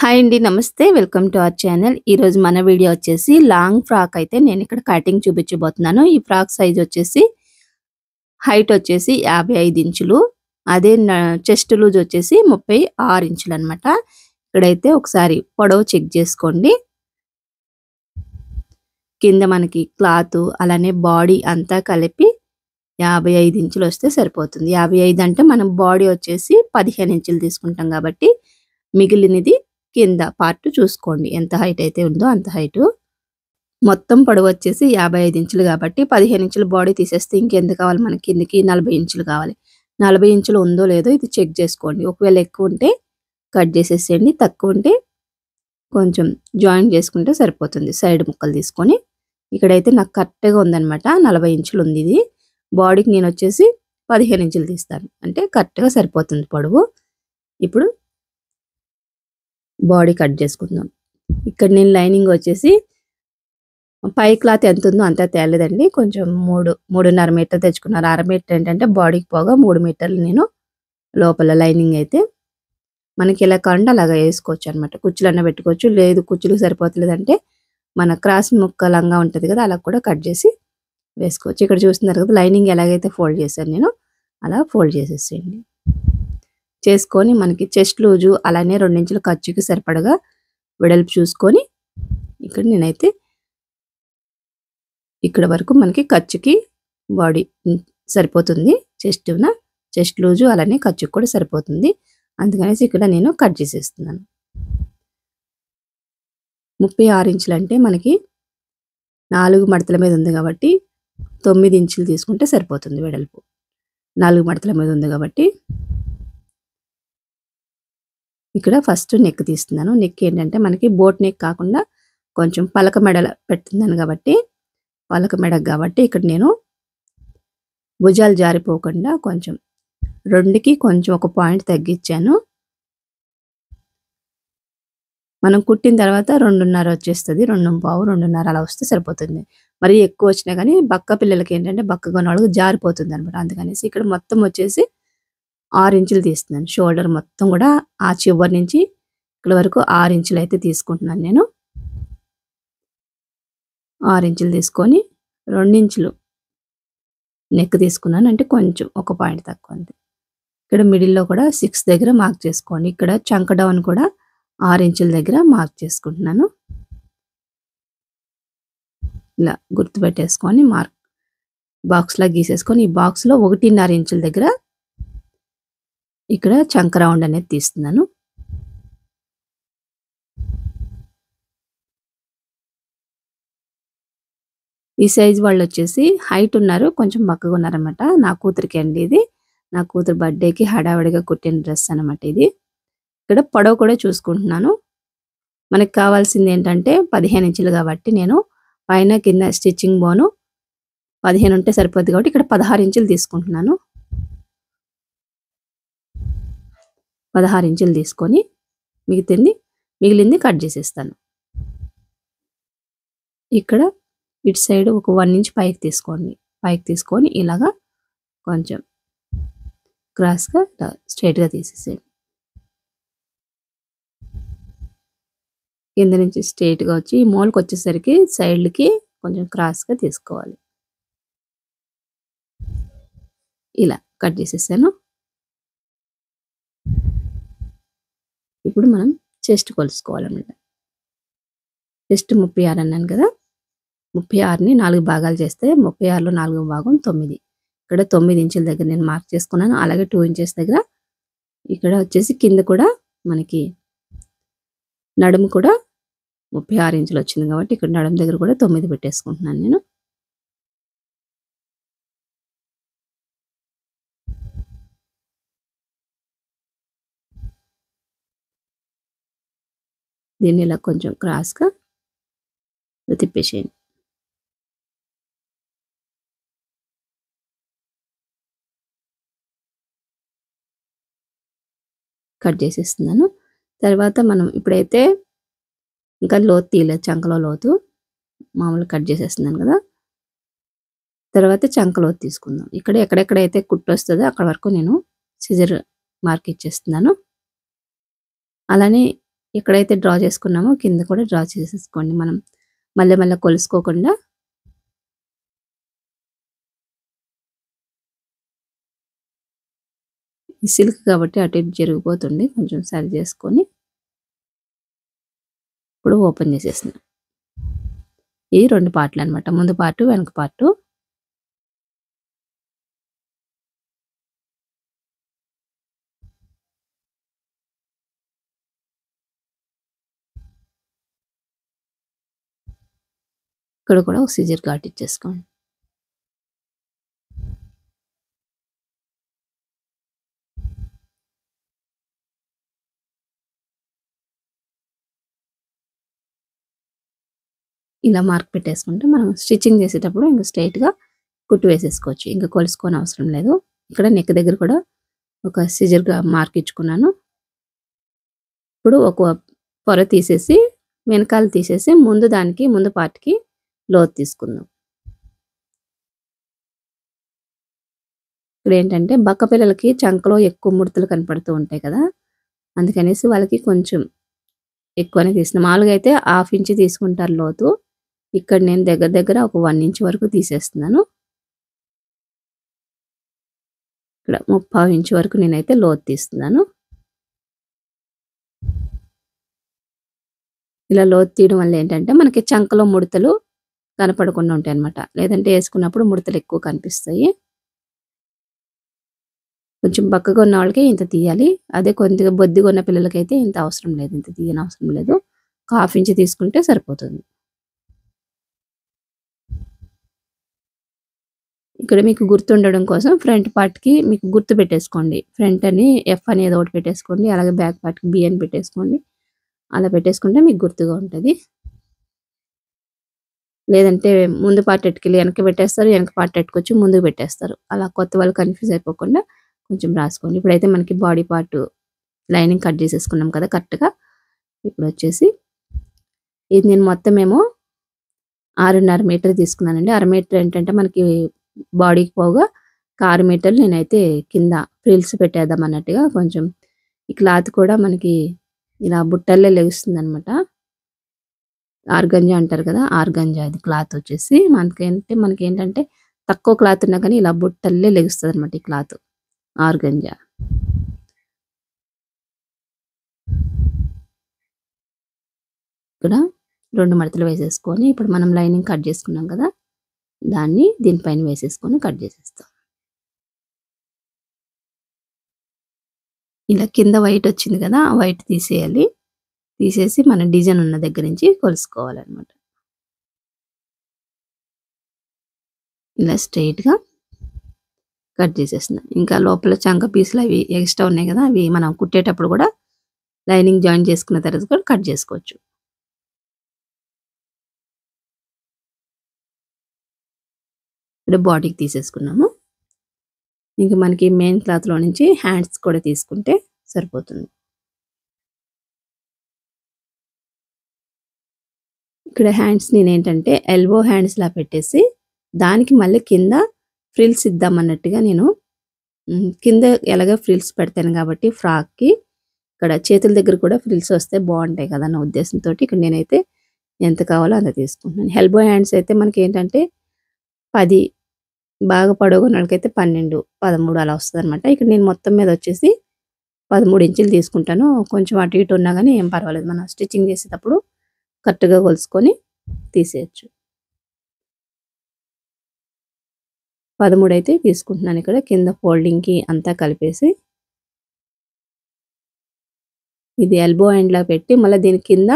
Hi అండి. నమస్తే. Welcome to our channel. ఈరోజు మన వీడియో వచ్చేసి లాంగ్ ఫ్రాక్ అయితే నేను ఇక్కడ కటింగ్ చూపించబోతున్నాను. ఈ ఫ్రాక్ సైజ్ వచ్చేసి హైట్ వచ్చేసి 55 ఇంచులు. అదే చెస్ట్ లూజ్ వచ్చేసి 36 ఇంచులు అనమాట. ఇక్కడైతే ఒకసారి పొడవు చెక్ చేసుకోండి. కింద మనకి క్లాత్ అలానే బాడీ అంతా కలిపి 55 ఇంచులు వస్తే సరిపోతుంది. 55 అంటే మనం బాడీ వచ్చేసి 15 ఇంచులు తీసుకుంటాం కాబట్టి మిగిలినది కింద పార్ట్ చూసుకోండి. ఎంత హైట్ అయితే ఉందో అంత హైట్. మొత్తం పొడవు వచ్చేసి 55 ఇంచులు కాబట్టి 15 ఇంచుల బాడీ తీసేస్తే ఇంకెంత కావాలి మనకి కిందకి 40 ఇంచులు కావాలి. 40 ఇంచులు ఉందో లేదో ఇది చెక్ చేసుకోండి. ఒకవేళ ఎక్కువ ఉంటే కట్ చేసేసేయండి. తక్కువ ఉంటే కొంచెం జాయింట్ చేసుకుంటే సరిపోతుంది. సైడ్ ముక్కలు తీసుకొని ఇక్కడైతే నాకు కరెక్ట్గా ఉందన్నమాట. 40 ఇంచులు ఉంది ఇది. బాడీకి నేను వచ్చేసి 15 ఇంచులు తీస్తాను. అంటే కరెక్ట్గా సరిపోతుంది పొడవు. ఇప్పుడు బాడీ కట్ చేసుకుందాం. ఇక్కడ నేను లైనింగ్ వచ్చేసి పై క్లాత్ ఎంత ఉందో అంత తేలేదండి. కొంచెం 3.5 మీటర్ తెచ్చుకున్నారు. 1/2 మీటర్ ఏంటంటే బాడీకి పోగా 3 మీటర్లు నేను లోపల లైనింగ్ అయితే మనకి ఎలా కావాలంటే అలాగా వేసుకోవచ్చు అనమాట. కుచ్చులన్నా పెట్టుకోవచ్చు. లేదు కుచ్చులకు సరిపోతలేదంటే మన క్రాస్ ముక్క లంగా ఉంటుంది కదా, అలా కూడా కట్ చేసి వేసుకోవచ్చు. ఇక్కడ చూస్తున్నారు కదా లైనింగ్ ఎలాగైతే ఫోల్డ్ చేశాను నేను అలా ఫోల్డ్ చేసేసేయండి. చేసుకొని మనకి చెస్ట్ లూజు అలానే 2 ఇంచుల ఖర్చుకి సరిపడగా వెడల్పు చూసుకొని ఇక్కడ నేనైతే ఇక్కడ వరకు మనకి ఖర్చుకి బాడీ సరిపోతుంది. చెస్ట్ లూజు అలానే ఖర్చుకి కూడా సరిపోతుంది. అందుకనేసి ఇక్కడ నేను కట్ చేసేస్తున్నాను. 36 ఇంచులు అంటే మనకి 4 మడతల మీద ఉంది కాబట్టి 9 ఇంచులు తీసుకుంటే సరిపోతుంది వెడల్పు. 4 మడతల మీద ఉంది కాబట్టి ఇక్కడ ఫస్ట్ నెక్ తీస్తున్నాను. నెక్ ఏంటంటే మనకి బోట్ నెక్ కాకుండా కొంచెం పలక మెడల పెడుతున్నాను కాబట్టి పలక మెడకు కాబట్టి ఇక్కడ నేను భుజాలు జారిపోకుండా కొంచెం 2కి కొంచెం ఒక పాయింట్ తగ్గించాను. మనం కుట్టిన తర్వాత 2.5 వచ్చేస్తుంది. 2.5, 2.5 అలా వస్తే సరిపోతుంది. మరి ఎక్కువ వచ్చినా కానీ బక్క పిల్లలకి ఏంటంటే బక్కగా ఉన్న వాళ్ళకి జారిపోతుంది అనమాట. అందుకనేసి ఇక్కడ మొత్తం వచ్చేసి 6 ఇంచులు తీస్తున్నాను. షోల్డర్ మొత్తం కూడా ఆ చివరి నుంచి ఇక్కడ వరకు 6 ఇంచులు అయితే తీసుకుంటున్నాను నేను. 6 ఇంచులు తీసుకొని 2 ఇంచులు నెక్ తీసుకున్నాను. అంటే కొంచెం ఒక పాయింట్ తక్కువ ఉంది. ఇక్కడ మిడిల్లో కూడా 6 దగ్గర మార్క్ చేసుకోండి. ఇక్కడ చంక డౌన్ కూడా 6 ఇంచుల దగ్గర మార్క్ చేసుకుంటున్నాను. ఇలా గుర్తుపెట్టేసుకొని మార్క్ బాక్స్లా గీసేసుకొని ఈ బాక్స్లో 1.5 ఇంచుల దగ్గర ఇక్కడ చంక రౌండ్ అనేది తీస్తున్నాను. ఈ సైజ్ వాళ్ళు వచ్చేసి హైట్ ఉన్నారు, కొంచెం బక్కగా ఉన్నారనమాట. నా కూతురికి అండి ఇది. నా కూతురు బర్త్డేకి హడావిడిగా కుట్టిన డ్రెస్ అనమాట ఇది. ఇక్కడ పొడవు కూడా చూసుకుంటున్నాను. మనకి కావాల్సింది ఏంటంటే 15 ఇంచులు కాబట్టి నేను పైన కింద స్టిచ్చింగ్ బోను 15 ఉంటే సరిపోద్ది కాబట్టి ఇక్కడ 16 ఇంచులు తీసుకుంటున్నాను. 16 ఇంచులు తీసుకొని మిగిలింది కట్ చేసేస్తాను. ఇక్కడ ఇటు సైడ్ ఒక 1 ఇంచ్ పైకి తీసుకోండి. పైకి తీసుకొని ఇలాగా కొంచెం క్రాస్గా స్ట్రైట్గా తీసేసేయండి. కింద నుంచి స్ట్రైట్గా వచ్చి ఈ మూలకి వచ్చేసరికి సైడ్లకి కొంచెం క్రాస్గా తీసుకోవాలి. ఇలా కట్ చేసేసాను. ఇప్పుడు మనం చెస్ట్ కొలుసుకోవాలన్నమాట. చెస్ట్ 36 అన్నాను కదా, 36ని 4 భాగాలు చేస్తే 36లో 4వ భాగం 9. ఇక్కడ 9 ఇంచుల దగ్గర నేను మార్క్ చేసుకున్నాను. అలాగే 2 ఇంచెస్ దగ్గర ఇక్కడ వచ్చేసి కింద కూడా మనకి నడుము కూడా 36 ఇంచులు వచ్చింది కాబట్టి ఇక్కడ నడుము దగ్గర కూడా 9 పెట్టేసుకుంటున్నాను నేను. దీన్ని ఇలా కొంచెం క్రాస్గా తిప్పేసేయండి. కట్ చేసేస్తున్నాను. తర్వాత మనం ఇప్పుడైతే ఇంకా లోతు తీయలేదు, చంకలో లోతు మామూలు కట్ చేసేస్తున్నాను కదా. తర్వాత చంక లోతు తీసుకుందాం. ఇక్కడ ఎక్కడెక్కడైతే కుట్టు వస్తుందో అక్కడ వరకు నేను సిజర్ మార్క్ ఇచ్చేస్తున్నాను. అలానే ఎక్కడైతే డ్రా చేసుకున్నామో కింద కూడా డ్రా చేసేసుకోండి మనం. మళ్ళీ కొలుసుకోకుండా ఈ సిల్క్ కాబట్టి అటు ఇటు జరిగిపోతుంది. కొంచెం సరి చేసుకొని ఇప్పుడు ఓపెన్ చేసేస్తున్నా. ఈ 2 పార్ట్‌లనమాట. ముందు పార్టు, వెనక పార్టు. ఇక్కడ కూడా ఒక సిజర్ ఘాట్ ఇచ్చేసుకోండి. ఇలా మార్క్ పెట్టేసుకుంటే మనం స్టిచ్చింగ్ చేసేటప్పుడు ఇంక స్ట్రెయిట్‌గా కుట్టు వేసేసుకోవచ్చు. ఇంక కొలుసుకోనవసరం లేదు. ఇక్కడ నెక్ దగ్గర కూడా ఒక సిజర్‌గా మార్క్ ఇచ్చుకున్నాను. ఇప్పుడు ఒక పొర తీసేసి, వెనకాల తీసేసి ముందు పార్ట్‌కి లోతు తీసుకుందాం. ఇక్కడేంటంటే బక్క పిల్లలకి చంకలో ఎక్కువ ముడతలు కనపడుతూ ఉంటాయి కదా! అందుకనేసి వాళ్ళకి కొంచెం ఎక్కువనే తీస్తున్నా. మామూలుగా అయితే హాఫ్ ఇంచ్ తీసుకుంటారు లోతు. ఇక్కడ నేను దగ్గర ఒక 1 ఇంచ్ వరకు తీసేస్తున్నాను. ఇక్కడ 3/4 ఇంచ్ వరకు నేనైతే లోతు తీస్తున్నాను. ఇలా లోతు తీయడం వల్ల ఏంటంటే మనకి చంకలో ముడతలు కనపడకుండా ఉంటాయన్నమాట. లేదంటే ఏసుకున్నప్పుడు ముడతలు ఎక్కువ కనిపిస్తాయి. కొంచెం బక్కగా ఉన్న వాళ్ళకి ఇంత తీయాలి. అదే కొద్దిగా బొద్దిగా ఉన్న పిల్లలకైతే ఇంత అవసరం లేదు. ఇంత తీయనవసరం లేదు. ఒక హాఫ్ ఇంచ్ తీసుకుంటే సరిపోతుంది. ఇక్కడ మీకు గుర్తుండడం కోసం ఫ్రంట్ పార్ట్‌కి మీకు గుర్తు పెట్టేసుకోండి. ఫ్రంట్ అని ఎఫ్ అని ఏదో ఒకటి పెట్టేసుకోండి. అలాగే బ్యాక్ పార్ట్‌కి బి అని పెట్టేసుకోండి. అలా పెట్టేసుకుంటే మీకు గుర్తుగా ఉంటది. లేదంటే ముందు పార్ట్ ఎట్టుకెళ్ళి వెనక్కి పెట్టేస్తారు. వెనక పార్ట్ ఎట్టుకొచ్చి ముందుకు పెట్టేస్తారు. అలా కొత్త వాళ్ళు కన్‌ఫ్యూజ్ అయిపోకుండా కొంచెం రాసుకోండి. ఇప్పుడైతే మనకి బాడీ పార్ట్ లైనింగ్ కట్ చేసేసుకున్నాం కదా కరెక్ట్‌గా. ఇప్పుడొచ్చేసి ఇది నేను మొత్తమేమో 6.5 మీటర్ తీసుకున్నానండి. అర మీటర్ ఏంటంటే మనకి బాడీకి పోగా 6 మీటర్లు నేనైతే కింద ఫ్రిల్స్ పెట్టేద్దాం అన్నట్టుగా కొంచెం ఈ క్లాత్ కూడా మనకి ఇలా బుట్టల్లో లెగుస్తుందనమాట. ఆర్గంజా అంటారు కదా! ఆర్గంజా అది క్లాత్ వచ్చేసి మనకేంటంటే తక్కువ క్లాత్ ఉన్నా కానీ ఇలా బుట్టల్లే లెగుస్తదనమాట ఈ క్లాత్ ఆర్గంజా. ఇక్కడ 2 మడతలు వేసేసుకొని ఇప్పుడు మనం లైనింగ్ కట్ చేసుకున్నాం కదా! దాన్ని దీనిపైన వేసేసుకొని కట్ చేసేస్తాం. ఇలా కింద వైట్ వచ్చింది కదా! ఆ వైట్ తీసేయాలి. తీసేసి మన డిజైన్ ఉన్న దగ్గర నుంచి కొలుసుకోవాలనమాట. ఇలా స్ట్రెయిట్‌గా కట్ చేసేస్తున్నా. ఇంకా లోపల చంక పీసులు అవి ఎక్స్ట్రా ఉన్నాయి కదా! అవి మనం కుట్టేటప్పుడు కూడా లైనింగ్ జాయిన్ చేసుకున్న తర్వాత కూడా కట్ చేసుకోవచ్చు. ఇప్పుడు బాడీకి తీసేసుకున్నాము. ఇంక మనకి మెయిన్ క్లాత్‌లో నుంచి హ్యాండ్స్ కూడా తీసుకుంటే సరిపోతుంది. ఇక్కడ హ్యాండ్స్ నేనేంటంటే ఎల్బో హ్యాండ్స్‌లా పెట్టేసి దానికి మళ్ళీ కింద ఫ్రిల్స్ ఇద్దామన్నట్టుగా నేను కింద ఎలాగో ఫ్రిల్స్ పెడతాను కాబట్టి ఫ్రాక్‌కి ఇక్కడ చేతుల దగ్గర కూడా ఫ్రిల్స్ వస్తే బావుంటాయి కదా! అన్న ఉద్దేశంతోటి ఇక్కడ నేనైతే ఎంత కావాలో అంత తీసుకుంటున్నాను. ఎల్బో హ్యాండ్స్ అయితే మనకేంటంటే 10 బాగా పొడవున్నోళ్ళకైతే 12, 13 అలా వస్తదనమాట. ఇక్కడ నేను మొత్తం మీద వచ్చేసి 13 ఇంచులు తీసుకుంటాను. కొంచెం అటు ఇటు ఉన్నా గానీ ఏం పర్వాలేదు. మనం స్టిచ్చింగ్ చేసేటప్పుడు కరెక్ట్‌గా కొలుసుకొని తీసేయొచ్చు. 13 అయితే తీసుకుంటున్నాను ఇక్కడ కింద ఫోల్డింగ్‌కి అంతా కలిపేసి. ఇది ఎల్బో ఎండ్‌లా పెట్టి మళ్ళీ దీని కింద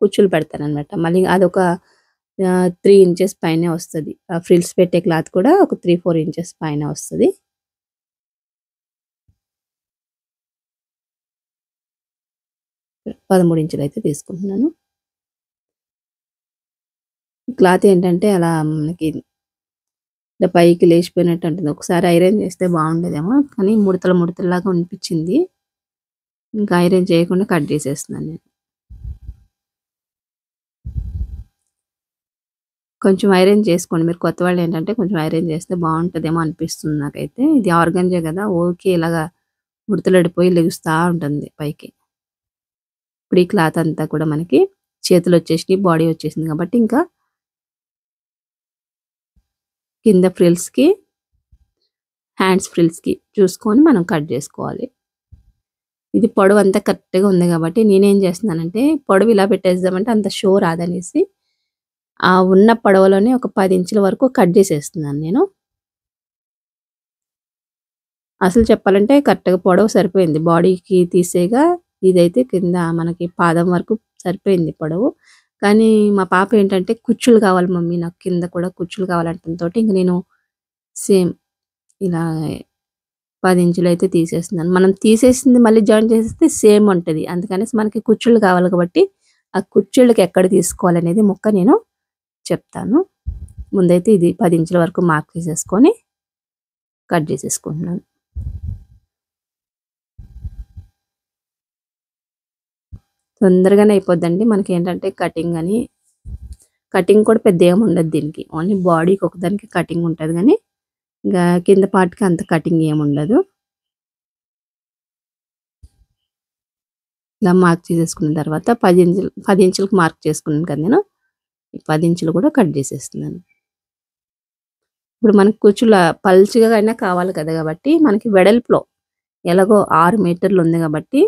కుచ్చులు పెడతాననమాట. మళ్ళీ అదొక 3 ఇంచెస్ పైనే వస్తది. ఆ ఫ్రిల్స్ పెట్టే క్లాత్ కూడా ఒక 3, 4 ఇంచెస్ పైన వస్తది. ఇక్కడ 13 ఇంచులైతే తీసుకుంటున్నాను. క్లాత్ ఏంటంటే అలా మనకి ఇట్లా పైకి లేచిపోయినట్టు ఉంటుంది. ఒకసారి ఐరన్ చేస్తే బాగుండేదేమో కానీ ముడతల్లాగా అనిపించింది. ఇంకా ఐరన్ చేయకుండా కట్ చేసేస్తున్నాను నేను. కొంచెం ఐరన్ చేసుకోండి. మీరు కొత్త వాళ్ళేంటంటే కొంచెం ఐరన్ చేస్తే బావుంటదేమో అనిపిస్తుంది నాకైతే. ఇది ఆర్గాన్జా గదా! ఊరికే ఇలాగా ముడతలడిపోయి లెగుస్తా ఉంటుంది పైకి. ఇప్పుడు ఈ క్లాత్ అంతా కూడా మనకి చేతులు వచ్చేసినాయి, బాడీ వచ్చేసింది కాబట్టి ఇంకా కింద ఫ్రిల్స్‌కి, హ్యాండ్స్ ఫ్రిల్స్‌కి చూసుకొని మనం కట్ చేసుకోవాలి. ఇది పొడవంతా కరెక్ట్‌గా ఉంది కాబట్టి నేనేం చేస్తున్నానంటే పొడవు ఇలా పెట్టేద్దామంటే అంత షో రాదనేసి ఆ ఉన్న పొడవులోనే ఒక 10 ఇంచుల వరకు కట్ చేసేస్తున్నాను నేను. అసలు చెప్పాలంటే కరెక్ట్‌గా పొడవు సరిపోయింది. బాడీకి తీసేయగా ఇదైతే కింద మనకి పాదం వరకు సరిపోయింది పొడవు. కానీ మా పాప ఏంటంటే కుచ్చులు కావాలి మమ్మీ నాకు కింద కూడా కుచ్చులు కావాలంటంతోటి ఇంక నేను సేమ్ ఇలా 10 ఇంచులైతే తీసేస్తున్నాను. మనం తీసేసింది మళ్ళీ జాయిన్ చేసేస్తే సేమ్ ఉంటది. అందుకనేసి మనకి కుచ్చుళ్ళు కావాలి కాబట్టి ఆ కుచ్చుళ్ళకి ఎక్కడ తీసుకోవాలనేది ముక్క నేను చెప్తాను. ముందైతే ఇది 10 ఇంచుల వరకు మార్క్ చేసేసుకొని కట్ చేసేసుకుంటున్నాను. తొందరగానే అయిపోద్దండి. మనకేంటంటే కటింగ్ కూడా పెద్ద ఏమి ఉండదు దీనికి. ఓన్లీ బాడీకి ఒకదానికి కటింగ్ ఉంటది గానీ, ఇంకా కింద పార్ట్‌కి అంత కటింగ్ ఏముండదు. ఇలా మార్క్ చేసేసుకున్న తర్వాత 10 ఇంచులకు మార్క్ చేసుకున్నాను కదా నేను. ఈ 10 ఇంచులు కూడా కట్ చేసేస్తున్నాను. ఇప్పుడు మనకు కుచ్చుల పల్చగా అయినా కావాలి కదా! కాబట్టి మనకి వెడల్పులో ఎలాగో 6 మీటర్లు ఉంది కాబట్టి,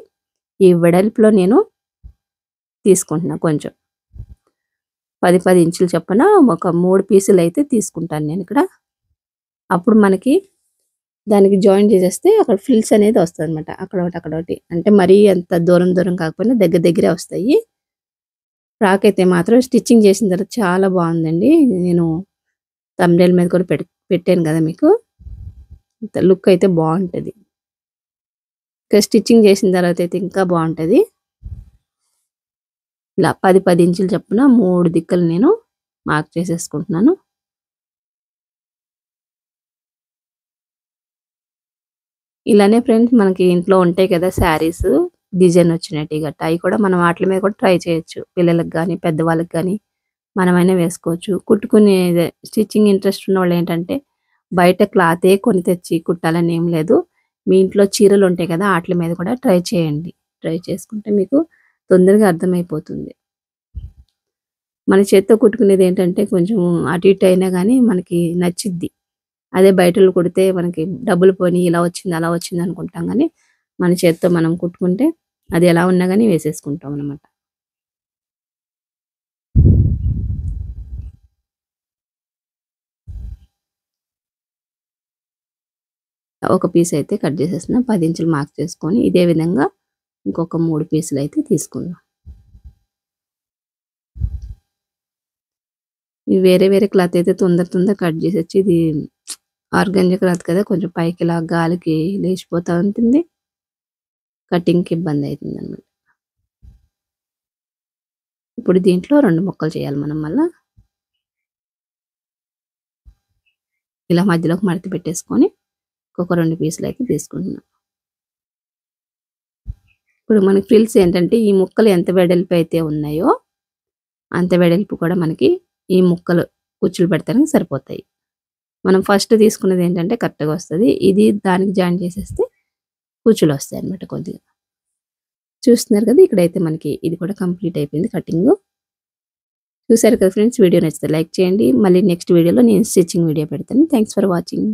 ఈ వెడల్పులో నేను తీసుకుంటున్నా కొంచెం. 10 ఇంచులు చొప్పున ఒక 3 పీసులైతే తీసుకుంటాను నేనిక్కడ. అప్పుడు మనకి దానికి జాయిన్ చేసేస్తే అక్కడ ఫ్రిల్స్ అనేది వస్తదనమాట. అక్కడొకటి, అక్కడొకటి. అంటే మరీ అంత దూరం దూరం కాకపోయినా దగ్గర దగ్గరే వస్తాయి. ఫ్రాక్ అయితే మాత్రం స్టిచ్చింగ్ చేసిన తర్వాత చాలా బావుందండి. నేను థంబ్‌నెయిల్ మీద కూడా పెట్టాను కదా మీకు. లుక్ అయితే బావుంటది. ఇంకా స్టిచ్చింగ్ చేసిన తర్వాత అయితే ఇంకా బావుంటది. ఇలా 10 ఇంచులు చొప్పున 3 దిక్కులు నేను మార్క్ చేసేసుకుంటున్నాను. ఇలానే ఫ్రెండ్స్ మనకి ఇంట్లో ఉంటాయి కదా! శారీస్ డిజైన్ వచ్చినట్టు గట్టా అయి కూడా మనం వాటిల మీద కూడా ట్రై చేయొచ్చు. పిల్లలకి గానీ, పెద్దవాళ్ళకి గానీ మనమైనా వేసుకోవచ్చు. స్టిచ్చింగ్ ఇంట్రెస్ట్ ఉన్నోళ్ళేంటంటే బయట క్లాతే కొని తెచ్చి కుట్టాలని ఏం లేదు. మీ ఇంట్లో చీరలు ఉంటాయి కదా! ఆటిల మీద కూడా ట్రై చేయండి. ట్రై చేసుకుంటే మీకు తొందరగా అర్థమైపోతుంది. మన చేత్తో కుట్టుకునేదేంటంటే కొంచెం అటు ఇటు అయినా గానీ మనకి నచ్చిద్ది. అదే బయటోళ్ళు కుడితే మనకి డబ్బులు పోయినియి, ఇలా వచ్చింది, అలా వచ్చింది అనుకుంటాం గానీ, మన చేత్తో మనం కుట్టుకుంటే అది ఎలా ఉన్నా గానీ వేసేసుకుంటాం అనమాట. ఒక పీస్ అయితే కట్ చేసేస్తున్నా. 10 ఇంచులు మార్క్ చేసుకొని ఇదే విధంగా ఇంకొక 3 పీసులైతే తీసుకుందాం. ఈ వేరే వేరే క్లాత్ అయితే తొందర కట్ చేసేయొచ్చు. ఇది ఆర్గాంజా క్లాత్ కదా! కొంచెం పైకి ఇలా గాలికి లేచిపోతా ఉంటుంది. కటింగ్‌కి ఇబ్బందయితుందనమాట. ఇప్పుడు దీంట్లో 2 ముక్కలు చేయాలి మనం మళ్ళా. ఇలా మధ్యలోకి మడత పెట్టేసుకొని ఒక 2 పీసులైతే తీసుకుంటున్నా. ఇప్పుడు మనకి ఫ్రిల్స్ ఏంటంటే ఈ ముక్కలు ఎంత వెడల్పు అయితే ఉన్నాయో, అంత వెడల్పు కూడా మనకి ఈ ముక్కలు కుచ్చులు పెడతానికి సరిపోతాయి. మనం ఫస్ట్ తీసుకున్నది ఏంటంటే కరెక్ట్‌గా వస్తది. ఇది దానికి జాయిన్ చేసేస్తే కుచ్చులొస్తాయన్నమాట కొద్దిగా. చూస్తున్నారు కదా! ఇక్కడైతే మనకి ఇది కూడా కంప్లీట్ అయిపోయింది కటింగు. చూసారు కదా ఫ్రెండ్స్, వీడియో నచ్చితే లైక్ చేయండి. మళ్ళీ నెక్స్ట్ వీడియోలో నేను స్టిచ్చింగ్ వీడియో పెడతాను. Thanks for watching.